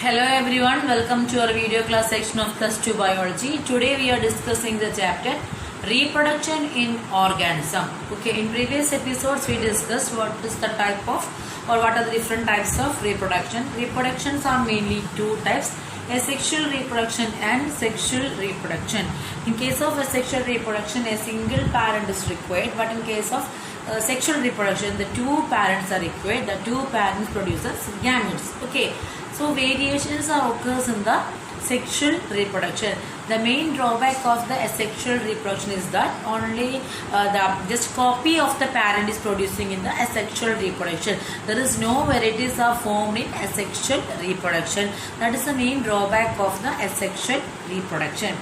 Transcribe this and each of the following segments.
Hello everyone, welcome to our video class section of Plus 2 Biology. Today we are discussing the chapter Reproduction in Organism. Okay, in previous episodes we discussed what is the type of or what are the different types of reproduction. Reproductions are mainly two types, asexual reproduction and sexual reproduction. In case of asexual reproduction, a single parent is required, but in case of sexual reproduction, the two parents are required. The two parents produces gametes. Okay. So variations occurs in the sexual reproduction. The main drawback of the asexual reproduction is that only the just copy of the parent is producing in the asexual reproduction. There is no varieties are formed in asexual reproduction. That is the main drawback of the asexual reproduction.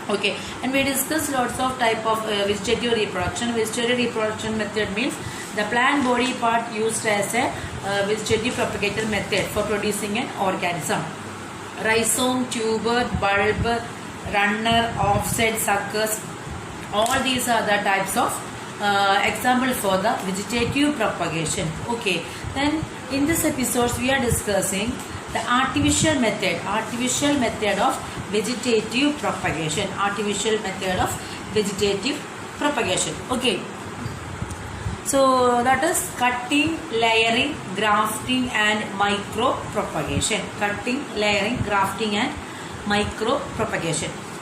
Okay, and we discussed lots of type of vegetative reproduction. Vegetative reproduction method means the plant body part used as a vegetative propagator method for producing an organism. Rhizome, tuber, bulb, runner, offset, suckers, all these are the types of example for the vegetative propagation. Okay, then in this episode we are discussing the artificial method of vegetative propagation. Okay, so that is cutting, layering, grafting and micro propagation.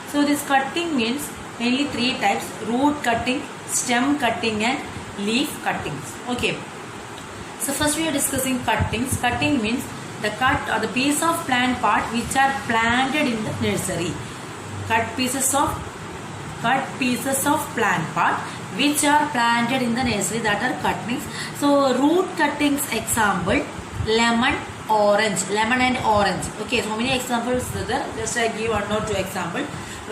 So this cutting means mainly three types: root cutting, stem cutting and leaf cuttings. Okay, so first we are discussing cuttings. Cutting means the cut or the piece of plant part which are planted in the nursery. Cut pieces of plant part which are planted in the nursery, that are cuttings. So root cuttings example, lemon and orange. Okay, so many examples there. Just I give one or two example.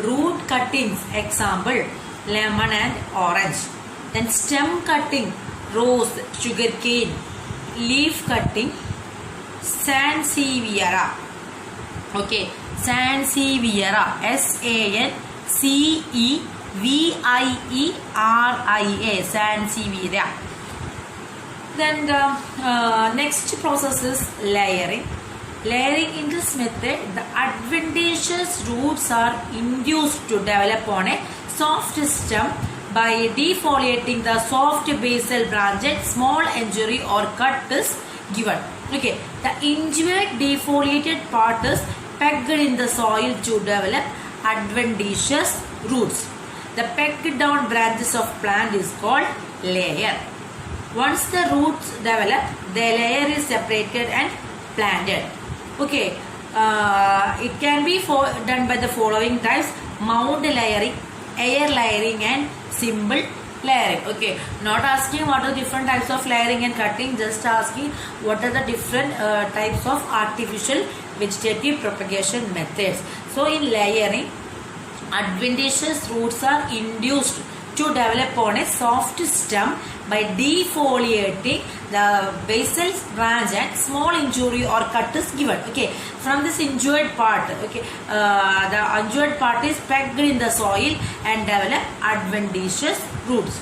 Root cuttings example, lemon and orange. Then stem cutting, rose, sugarcane. Leaf cutting, Sansevieria. Okay, Sansevieria, Sansevieria, Sansevieria. Then the next process is layering. Layering in this method, the adventitious roots are induced to develop on a soft stem by defoliating the soft basal branch. Small injury or cut is given. Okay, the injured defoliated part is pegged in the soil to develop adventitious roots. The pegged down branches of plant is called layer. Once the roots develop, the layer is separated and planted. Okay, it can be done by the following types: mound layering, air layering and simple layering. Okay, not asking what are different types of layering and cutting, just asking what are the different types of artificial vegetative propagation methods. So in layering, adventitious roots are induced to develop on a soft stem by defoliating the basal branch and small injury or cut is given. Okay, from this injured part, okay, the injured part is pegged in the soil and develop adventitious roots.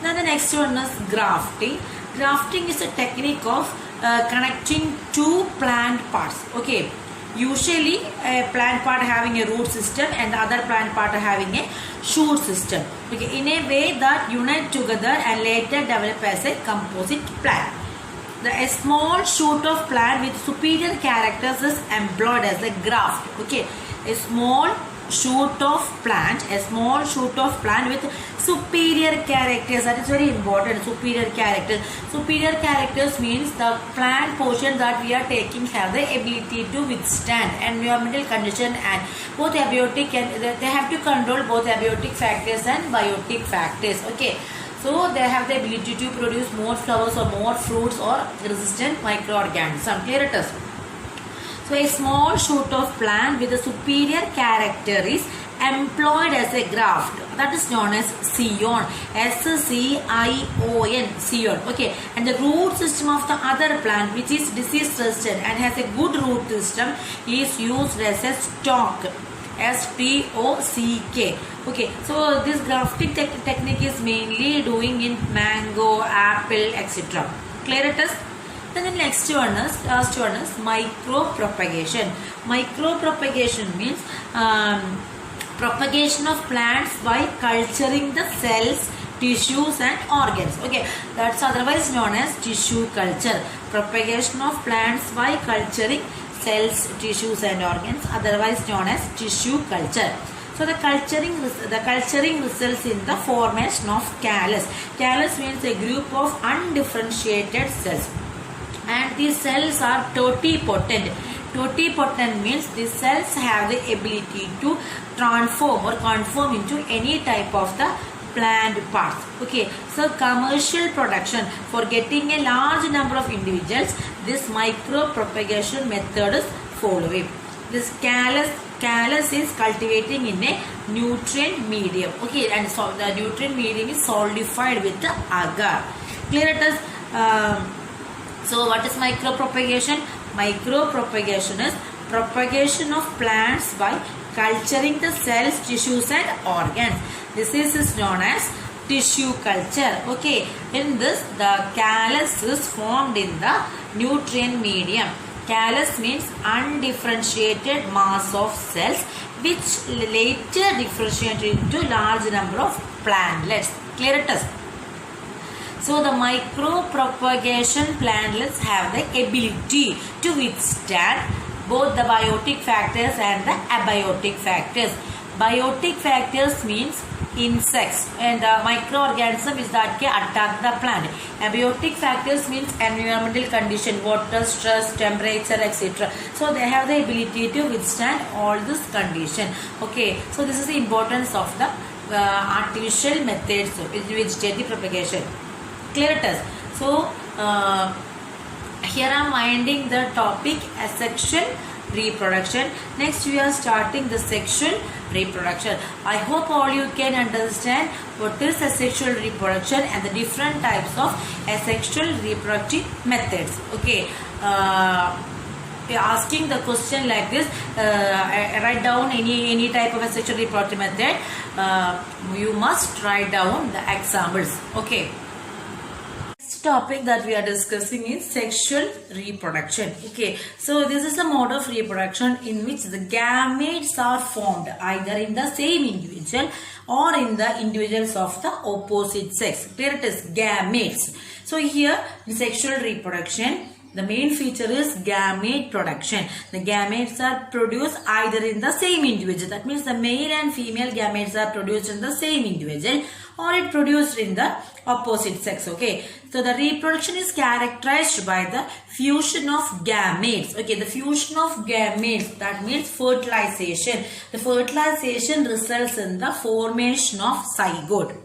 Now the next one is grafting. Grafting is a technique of connecting two plant parts. Okay, usually a plant part having a root system and the other plant part having a shoot system. Okay, in a way that unite together and later develop as a composite plant. A small shoot of plant with superior characters is employed as a graft. Okay, a small shoot of plant with superior characters. That is very important. Superior characters means the plant portion that we are taking have the ability to withstand environmental condition and both abiotic, and they have to control both abiotic factors and biotic factors. Okay, so they have the ability to produce more flowers or more fruits or resistant microorganisms. Clear it is. So a small shoot of plant with a superior character is employed as a graft. That is known as scion. S-C-I-O-N, scion. Okay, and the root system of the other plant which is disease resistant and has a good root system is used as a stock. S-T-O-C-K. Okay, so this grafting technique is mainly doing in mango, apple, etc. Clear it is? Then the last one is micropropagation. Micropropagation means propagation of plants by culturing the cells, tissues and organs. Okay, that's otherwise known as tissue culture. Propagation of plants by culturing cells, tissues and organs, otherwise known as tissue culture. So the culturing results in the formation of callus. Callus means a group of undifferentiated cells, and these cells are totipotent. Totipotent means these cells have the ability to transform or conform into any type of the plant parts. Okay, so commercial production for getting a large number of individuals, this micropropagation method is following. This callus is cultivating in a nutrient medium. Okay, and so the nutrient medium is solidified with the agar. Clear it is? So what is micropropagation? Micropropagation is propagation of plants by culturing the cells, tissues and organs. This is known as tissue culture. Okay, in this the callus is formed in the nutrient medium. Callus means undifferentiated mass of cells which later differentiate into large number of plantlets. Clear it is? So the micropropagation plantlets have the ability to withstand both the biotic factors and the abiotic factors. Biotic factors means insects and the microorganism is that can attack the plant. Abiotic factors means environmental condition, water, stress, temperature, etc. So they have the ability to withstand all this condition. Okay, so this is the importance of the artificial methods of vegetative propagation. Clear it is? So here I am winding the topic asexual reproduction. Next we are starting the sexual reproduction. I hope all you can understand what is asexual reproduction and the different types of asexual reproductive methods. Okay, asking the question like this, write down any type of asexual reproductive method. You must write down the examples. Okay. Topic that we are discussing is sexual reproduction. Okay, so this is a mode of reproduction in which the gametes are formed either in the same individual or in the individuals of the opposite sex. Clear it is? Gametes. So here in sexual reproduction, the main feature is gamete production. The gametes are produced either in the same individual. That means the male and female gametes are produced in the same individual or it produced in the opposite sex. Okay, so the reproduction is characterized by the fusion of gametes. Okay, the fusion of gametes, that means fertilization. The fertilization results in the formation of zygote.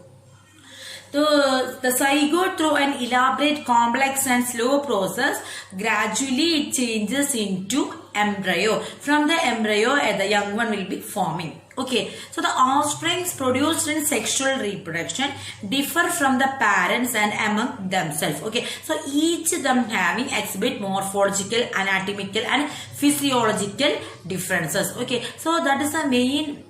The zygote, through an elaborate, complex and slow process, gradually it changes into embryo. From the embryo, the young one will be forming. Okay, so the offsprings produced in sexual reproduction differ from the parents and among themselves. Okay, so each of them having exhibit morphological, anatomical and physiological differences. Okay, so that is the main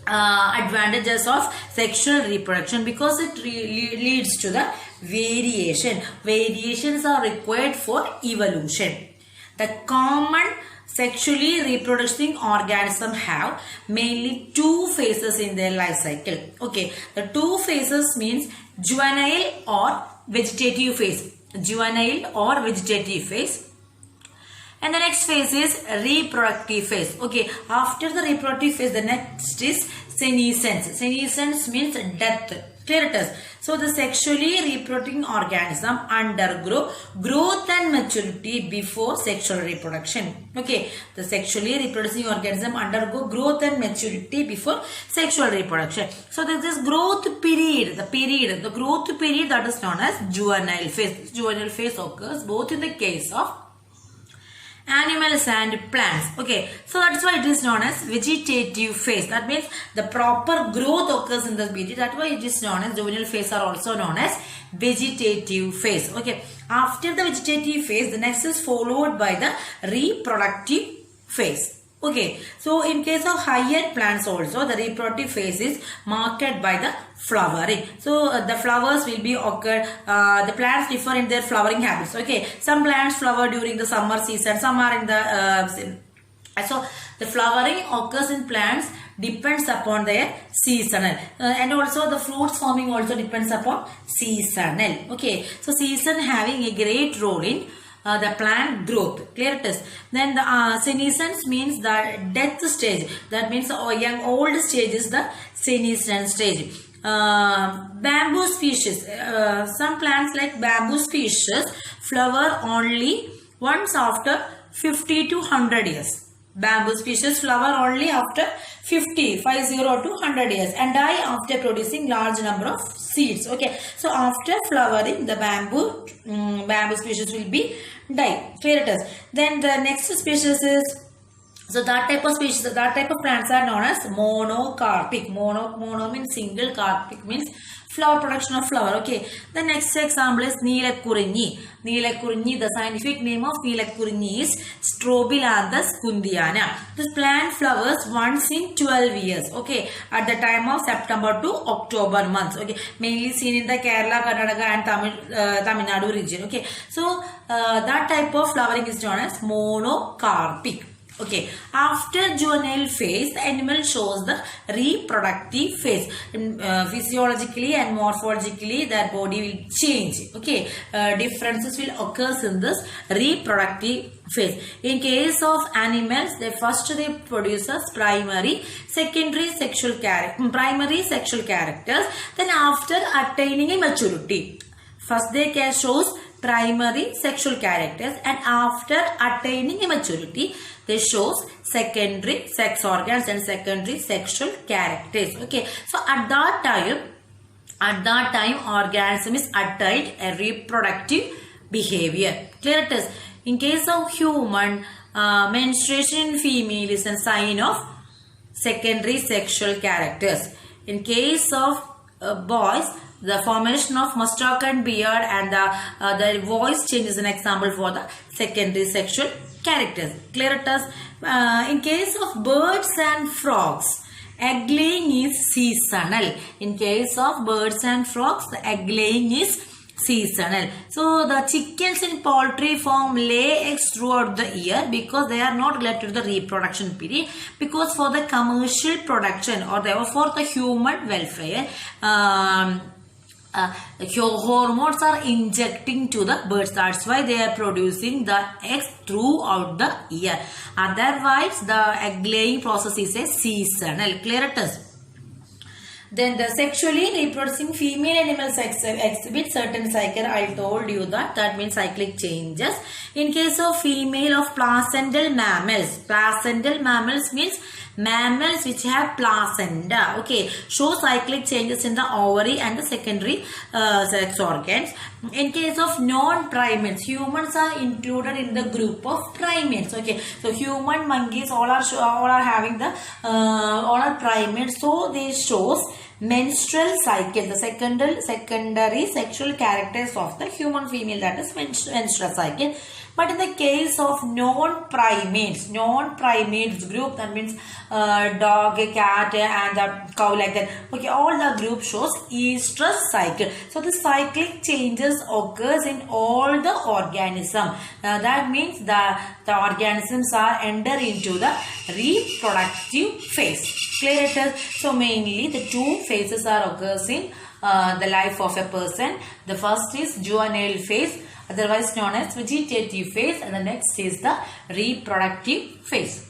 advantages of sexual reproduction, because it leads to the variation. Variations are required for evolution. The common sexually reproducing organisms have mainly two phases in their life cycle. Okay, the two phases means juvenile or vegetative phase. Juvenile or vegetative phase. And the next phase is reproductive phase. Okay, after the reproductive phase, the next is senescence. Senescence means death. Clear it is? So the sexually reproducing organism undergo growth and maturity before sexual reproduction. Okay, the sexually reproducing organism undergo growth and maturity before sexual reproduction. So there is growth period. The growth period that is known as juvenile phase. Juvenile phase occurs both in the case of animals and plants. Okay, so that's why it is known as vegetative phase. That means the proper growth occurs in this period. That's why it is known as juvenile phase, are also known as vegetative phase. Okay, after the vegetative phase, the next is followed by the reproductive phase. Okay, so in case of higher plants also, the reproductive phase is marked by the flowering. So the flowers will be occurred, the plants differ in their flowering habits. Okay, some plants flower during the summer season, some are in the so the flowering occurs in plants depends upon their seasonal, and also the fruits forming also depends upon seasonal. Okay, so season having a great role in the plant growth. Clear it is. Then the senescence means the death stage. That means young old stage is the senescence stage. Bamboo species. Some plants like bamboo species flower only once after 50 to 100 years. Bamboo species flower only after 50 to 100 years and die after producing large number of seeds. Okay, so after flowering, the bamboo species will be die. Clear it is. Then the next species is, so that type of species, that type of plants are known as monocarpic. Mono means single, carpic means flower, production of flower. Okay, the next example is Neelakurinji. Neelakurinji, the scientific name of Neelakurinji is Strobilanthes kundiana. This plant flowers once in 12 years. Okay, at the time of September to October months. Okay, mainly seen in the Kerala, Karnataka and Tamil Nadu region. Okay, so that type of flowering is known as monocarpic. Okay, after juvenile phase, the animal shows the reproductive phase. Physiologically and morphologically, their body will change. Okay, differences will occur in this reproductive phase. In case of animals, they produce primary, secondary sexual characters. Then after attaining a maturity, first they shows primary sexual characters, and after attaining a maturity, they shows secondary sex organs and secondary sexual characters. Okay, so at that time organism is attained a reproductive behavior. Clear it is. In case of human, menstruation in female is a sign of secondary sexual characters. In case of boys, the formation of mustache and beard and the voice change is an example for the secondary sexual characters. Clear it is. In case of birds and frogs, egg laying is seasonal. In case of birds and frogs, the egg laying is seasonal. So the chickens in poultry farm lay eggs throughout the year because they are not related to the reproduction period, because for the commercial production or for the human welfare, hormones are injecting to the birds. That's why they are producing the eggs throughout the year. Otherwise, the egg laying process is a seasonal. Clear it is. Then the sexually reproducing female animals exhibit certain cycle. I told you that means cyclic changes. In case of female of placental mammals means mammals which have placenta. Okay, show cyclic changes in the ovary and the secondary sex organs. In case of non-primates, humans are included in the group of primates. Okay, so human, monkeys, all are having the all are primates. So they shows menstrual cycle, the secondary sexual characters of the human female, that is menstrual cycle. But in the case of non-primates group, that means dog, cat and a cow, like that. Okay, all the group shows estrous cycle. So the cyclic changes occurs in all the organism. That means the organisms are enter into the reproductive phase. Clear it is. So mainly the two phases are occurs in the life of a person. The first is juvenile phase, otherwise known as vegetative phase, and the next is the reproductive phase.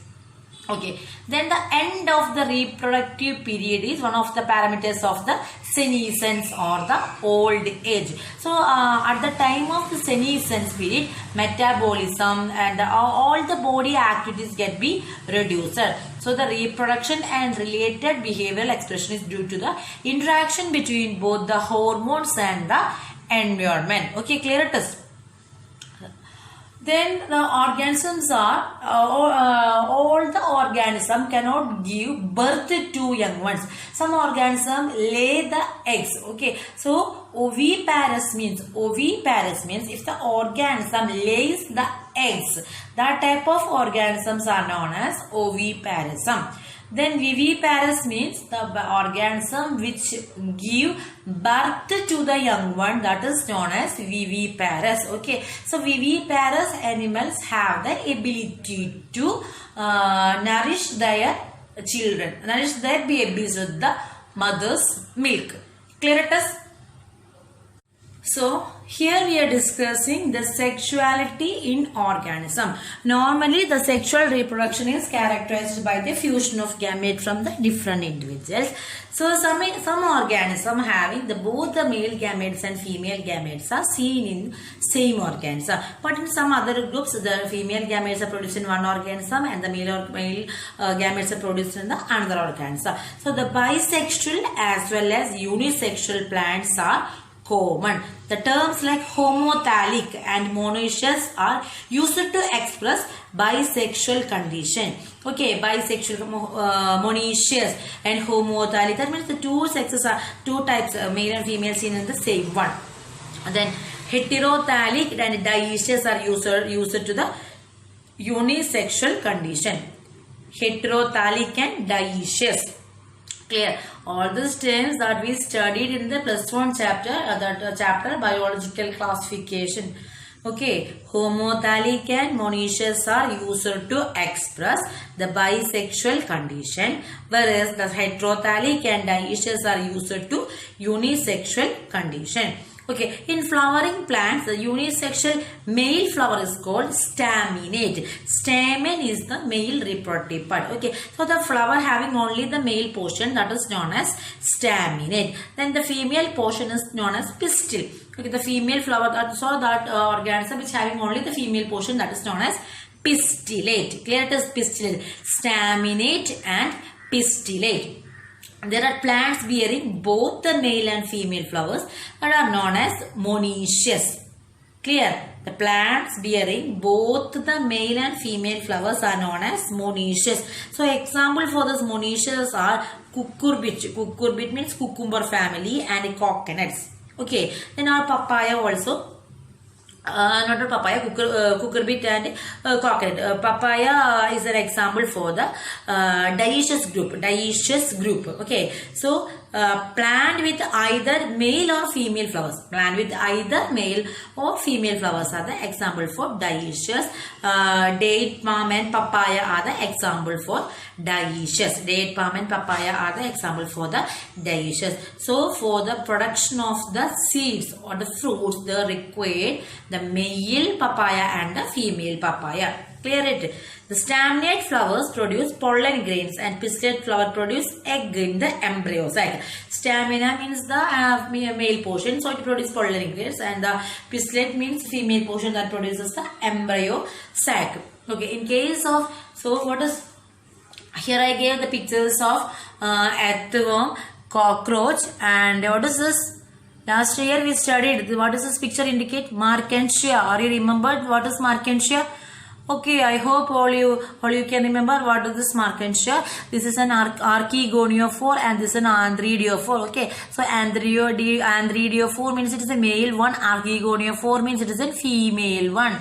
Okay, then the end of the reproductive period is one of the parameters of the senescence or the old age. So at the time of the senescence period, metabolism and all the body activities get be reduced. So the reproduction and related behavioral expression is due to the interaction between both the hormones and the environment. Okay, clear it is. Then the organisms are, all the organisms cannot give birth to young ones. Some organisms lay the eggs. Okay, so oviparous means if the organism lays the eggs. That type of organisms are known as oviparism. Then viviparous means the organism which give birth to the young one, that is known as viviparous. Okay, so viviparous animals have the ability to nourish their children, nourish their babies with the mother's milk. Clear it is? So here we are discussing the sexuality in organism. Normally the sexual reproduction is characterized by the fusion of gametes from the different individuals. So some organism having both the male gametes and female gametes are seen in same organism. But in some other groups the female gametes are produced in one organism and the male gametes are produced in the another organism. So the bisexual as well as unisexual plants are common. The terms like homothallic and monoecious are used to express bisexual condition. Okay, bisexual, monoecious and homothallic. That means the two sexes are two types, male and female, seen in the same one. And then heterothallic and dioecious are used to the unisexual condition. Heterothallic and dioecious. Clear? All these terms that we studied in the +1 chapter, chapter biological classification. Okay, homothallic and monoecious are used to express the bisexual condition, whereas the heterothallic and dioecious are used to unisexual condition. Okay, in flowering plants, the unisexual male flower is called staminate. Stamen is the male reproductive part. Okay, so the flower having only the male portion, that is known as staminate. Then the female portion is known as pistil. Okay, the female flower, that organism which having only the female portion, that is known as pistillate. Clear? It is pistillate, staminate and pistillate. There are plants bearing both the male and female flowers that are known as monoecious. Clear? The plants bearing both the male and female flowers are known as monoecious. So example for this monoecious are cucurbit. Cucurbit means cucumber family and coconuts. Okay. Then our papaya also. Not a papaya, cucurbit and coconut. Papaya is an example for the dioecious group. Okay, so plant with either male or female flowers. Plant with either male or female flowers are the example for dioecious. Date palm and papaya are the example for dioecious. Date palm and papaya are the example for the dioecious. So for the production of the seeds or the fruits, they require the male papaya and the female papaya. Clear it? The staminate flowers produce pollen grains and pistillate flower produce egg in the embryo sac. Stamina means the male portion, so it produces pollen grains, and the pistillate means female portion that produces the embryo sac. Okay, in case of, so what is, here I gave the pictures of earthworm, cockroach, and what is this? Last year we studied, what does this picture indicate? Markensia. Are you remembered what is Markensia? Okay, I hope all you can remember what is this Markensia. This is an archegoniophore and this is an andridiophore. Okay, so andridiophore means it is a male one, archegoniophore means it is a female one.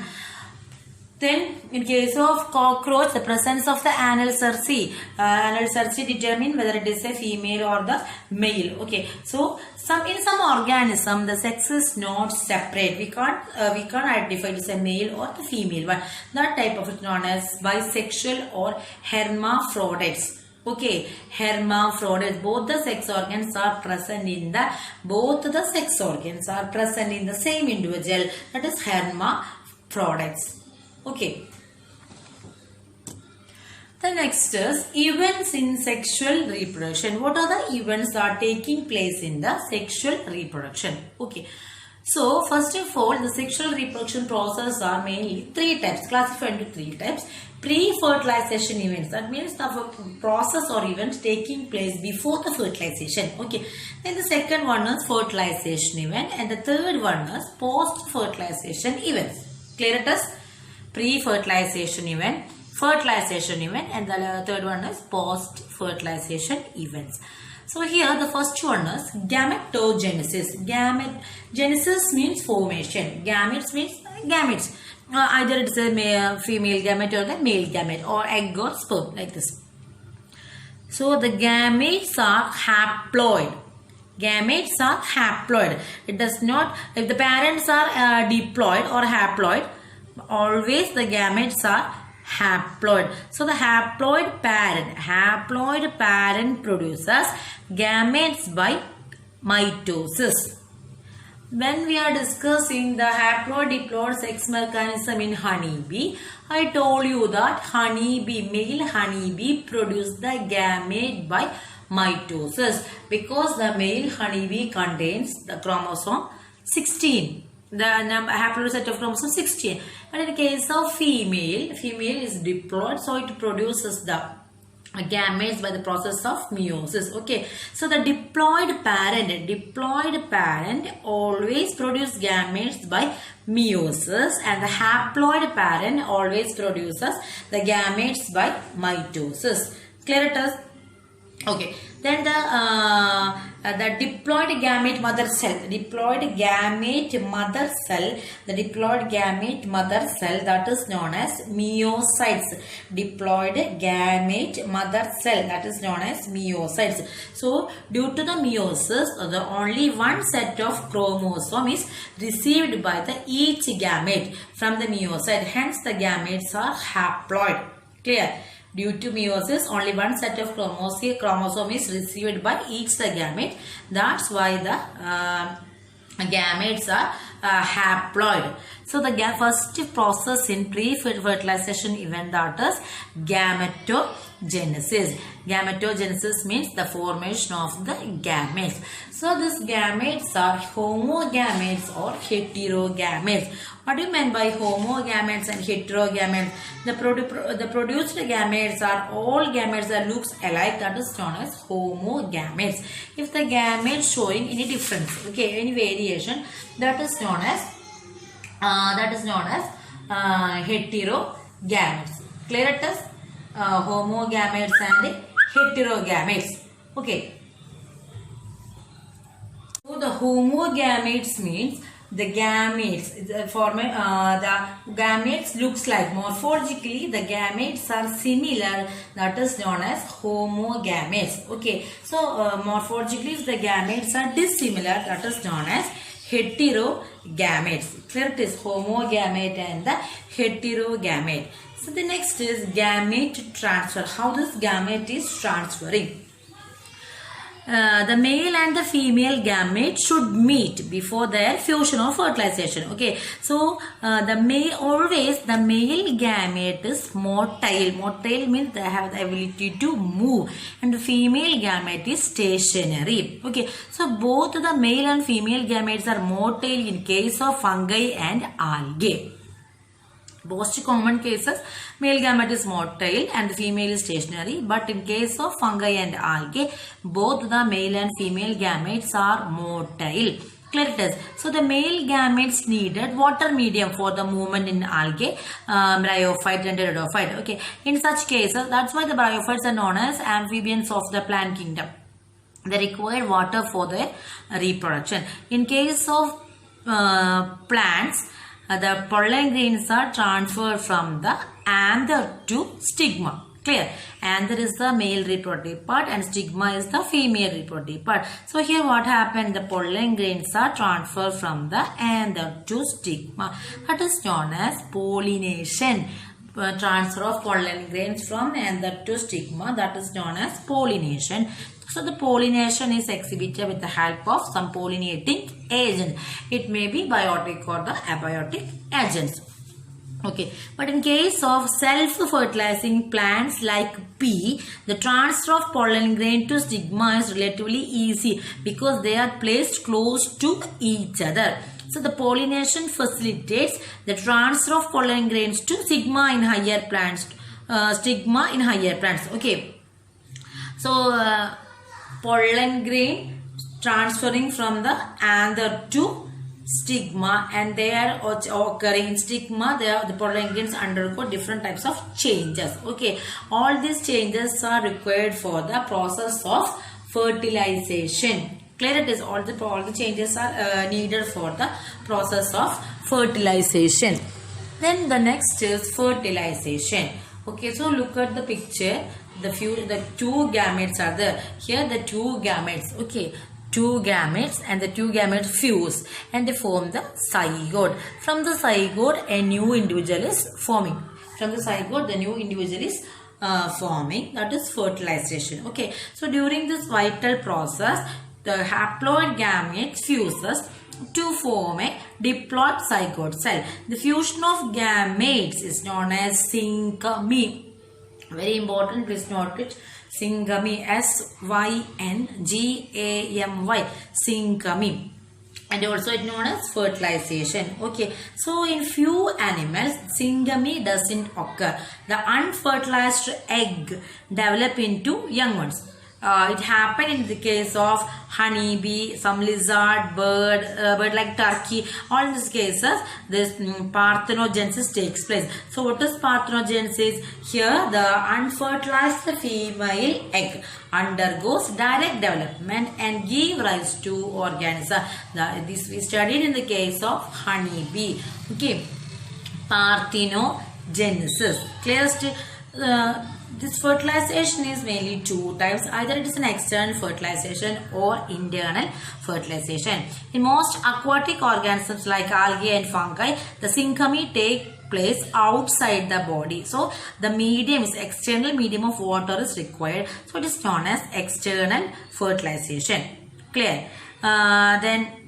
Then, in case of cockroach, the presence of the anal cerci. Anal cerci determine whether it is a female or the male. Okay, so in some organism, the sex is not separate. We can't identify it as a male or the female one. That type of it known as bisexual or hermaphrodites. Okay, hermaphrodites. Both the sex organs are present in the same individual. That is hermaphrodites. Okay. The next is events in sexual reproduction. What are the events that are taking place in the sexual reproduction? Okay. So, first of all, the sexual reproduction process are mainly three types, classified into three types. Pre-fertilization events, that means the process or event taking place before the fertilization. Okay. Then the second one is fertilization event, and the third one is post-fertilization events. Clear it is? Pre-fertilization event, fertilization event, and the third one is post-fertilization events. So here the first one is gametogenesis. Genesis means formation. Gametes means gametes. either it's a male, female gamete or the male gamete, or egg or sperm, like this. So the gametes are haploid. Gametes are haploid. It does not, if the parents are diploid or haploid, always the gametes are haploid. So the haploid parent produces gametes by mitosis. When we are discussing the haploid-diploid sex mechanism in honeybee, I told you that male honeybee produce the gamete by mitosis, because the male honeybee contains the chromosome 16, the haploid set of chromosome 16. But in the case of female is diploid, so it produces the gametes by the process of meiosis. Okay, so the diploid parent always produce gametes by meiosis, and the haploid parent always produces the gametes by mitosis. Clear it is? Okay, then the diploid gamete mother cell, the diploid gamete mother cell, that is known as meiocytes. Diploid gamete mother cell, that is known as meiocytes. So due to the meiosis, the only one set of chromosome is received by the each gamete from the meiocyte. Hence the gametes are haploid. Clear? Due to meiosis, only one set of chromosome is received by each the gamete. That's why the gametes are haploid. So the first process in pre-fertilization event, that is gametogenesis. Gametogenesis means the formation of the gametes. So these gametes are homogametes or heterogametes. What do you mean by homogametes and heterogametes? The produced gametes are all gametes that looks alike, that is known as homogametes. If the gametes showing any difference, okay, any variation, that is known as heterogametes. Clear it is? Homogametes and heterogametes. Okay. So the homogametes means the gametes looks like, morphologically the gametes are similar, that is known as homogametes. Okay, so morphologically if the gametes are dissimilar, that is known as heterogametes. Clear it is? Homogamete and the heterogamete. So the next is gamete transfer. How this gamete is transferring? The male and the female gamete should meet before their fusion or fertilization. Okay, so the male gamete is motile. Motile means they have the ability to move, and the female gamete is stationary. Okay, so both the male and female gametes are motile in case of fungi and algae. Most common cases, male gamete is motile and the female is stationary. But in case of fungi and algae, both the male and female gametes are motile. Clear it is? So the male gametes needed water medium for the movement in algae, bryophyte and rhodophyte. Okay, in such cases, that's why the bryophytes are known as amphibians of the plant kingdom. They require water for their reproduction. In case of plants, the pollen grains are transferred from the anther to stigma. Clear? Anther is the male reproductive part and stigma is the female reproductive part. So here what happened? The pollen grains are transferred from the anther to stigma. That is known as pollination. Transfer of pollen grains from anther to stigma, that is known as pollination. So the pollination is exhibited with the help of some pollinating agent. It may be biotic or the abiotic agents. Okay, but in case of self-fertilizing plants like pea, the transfer of pollen grain to stigma is relatively easy because they are placed close to each other. So the pollination facilitates the transfer of pollen grains to stigma in higher plants. Okay, so pollen grain transferring from the anther to stigma, and they are occurring in stigma. The pollen grains undergo different types of changes. Okay, all these changes are required for the process of fertilization. Clear it is? All the changes are needed for the process of fertilization. Then the next is fertilization. Okay, so look at the picture. The two gametes are there. Here the two gametes. Okay, two gametes, and the two gametes fuse and they form the zygote. From the zygote, a new individual is forming. From the zygote, the new individual is forming. That is fertilization. Okay, so during this vital process, the haploid gamete fuses to form a diploid zygote cell. The fusion of gametes is known as syngamy. Very important, please note it. Syngamy, S-Y-N-G-A-M-Y, syngamy. And also it known as fertilization. Okay, so in few animals, syngamy doesn't occur. The unfertilized egg develop into young ones. It happened in the case of honeybee, some lizard, bird like turkey. All these cases, this parthenogenesis takes place. So what is parthenogenesis? Here the unfertilized female egg undergoes direct development and give rise to organism. This we studied in the case of honeybee. Okay, parthenogenesis. Clearest. This fertilization is mainly two types. Either it is an external fertilization or internal fertilization. In most aquatic organisms like algae and fungi, the syngamy take place outside the body. So the medium is external medium of water is required. So it is known as external fertilization. Clear? Then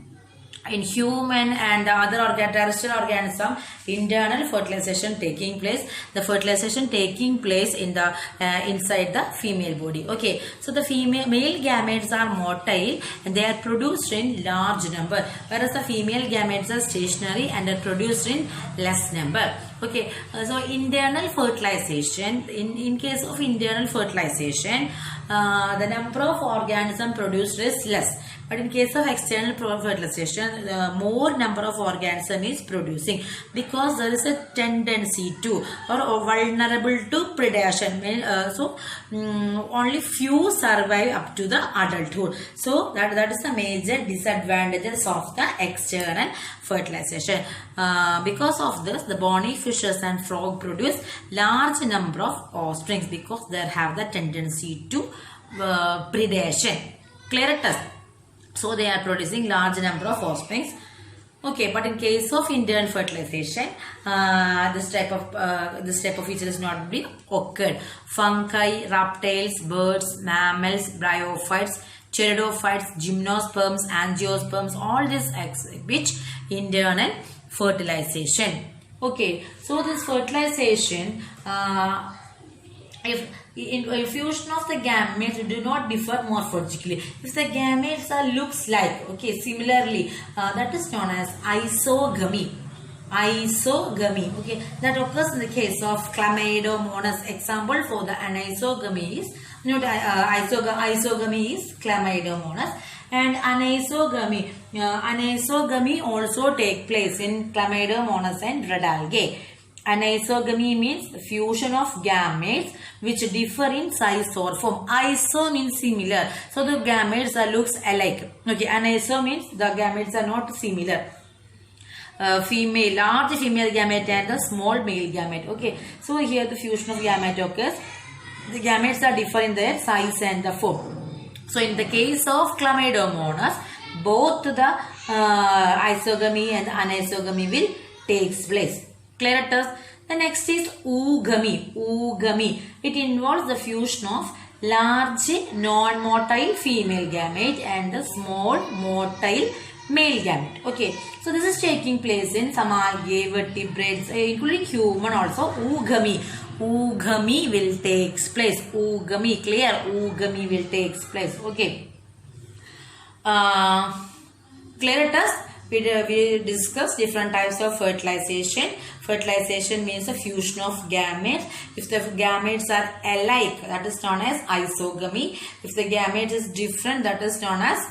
in human and other terrestrial organism, internal fertilization taking place. The fertilization taking place in the inside the female body. Okay, so the male gametes are motile and they are produced in large number, whereas the female gametes are stationary and are produced in less number. Okay, so internal fertilization. In case of internal fertilization, the number of organisms produced is less. But in case of external fertilization, more number of organism is producing, because there is a tendency to or vulnerable to predation. Only few survive up to the adulthood. So that is the major disadvantages of the external fertilization. Because of this, the bony fishes and frog produce large number of offspring because they have the tendency to predation. Clear it? So they are producing large number of offspring. Okay, but in case of internal fertilization, this type of feature is not be occurred. Fungi, reptiles, birds, mammals, bryophytes, pteridophytes, gymnosperms, angiosperms, all this exhibit internal fertilization. Okay, so this fertilization, if fusion of the gametes do not differ morphologically. If the gametes looks like, okay, similarly, that is known as isogamy. Isogamy, okay, that occurs in the case of Chlamydomonas. Example for the anisogamy is isogamy is Chlamydomonas, and anisogamy. Anisogamy also take place in Chlamydomonas and red algae. Anisogamy means fusion of gametes which differ in size or form. Iso means similar. So the gametes looks alike. Okay, aniso means the gametes are not similar. Large female gamete and the small male gamete. Okay, so here the fusion of gamete occurs. The gametes are differ in their size and the form. So in the case of Chlamydomonas, both the isogamy and anisogamy will takes place. Clear it is? The next is oogamy. Oogamy. It involves the fusion of large non-motile female gamete and the small motile male gamete. Okay. So this is taking place in some algae, vertebrates, including human also. Oogamy. Oogamy will takes place. Oogamy. Clear? Oogamy will takes place. Okay. Clear it is? We discussed different types of fertilization. Fertilization means a fusion of gametes. If the gametes are alike, that is known as isogamy. If the gamete is different, that is known as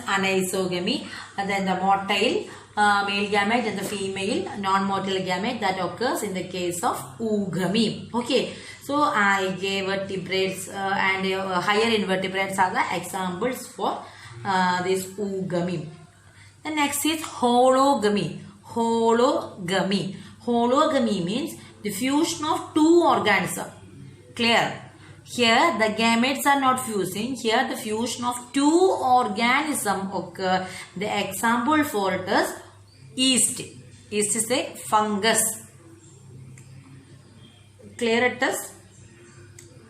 anisogamy. And then the motile male gamete and the female non-motile gamete, that occurs in the case of oogamy. Okay, so algae, vertebrates and higher invertebrates are the examples for this oogamy. The next is hologamy. hologamy. Hologamy means the fusion of two organisms. Clear? Here the gametes are not fusing. Here the fusion of two organisms occur. The example for it is yeast. Yeast is a fungus. Clear it is?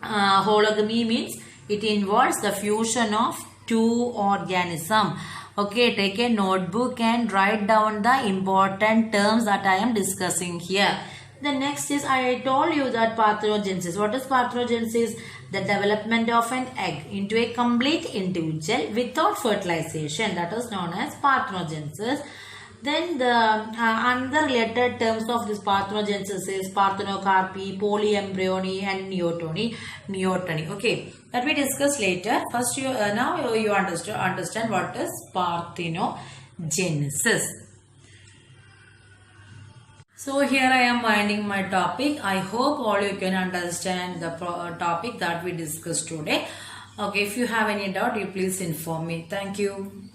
Hologamy means it involves the fusion of two organisms. Okay, take a notebook and write down the important terms that I am discussing here. The next is, I told you that parthenogenesis. What is parthenogenesis? The development of an egg into a complete individual without fertilization. That is known as parthenogenesis. Then the another related terms of this parthenogenesis is parthenocarpy, polyembryony and neoteny. Okay, that we discuss later. First, now you understand what is parthenogenesis. So here I am winding my topic. I hope all you can understand the topic that we discussed today. Okay, if you have any doubt, you please inform me. Thank you.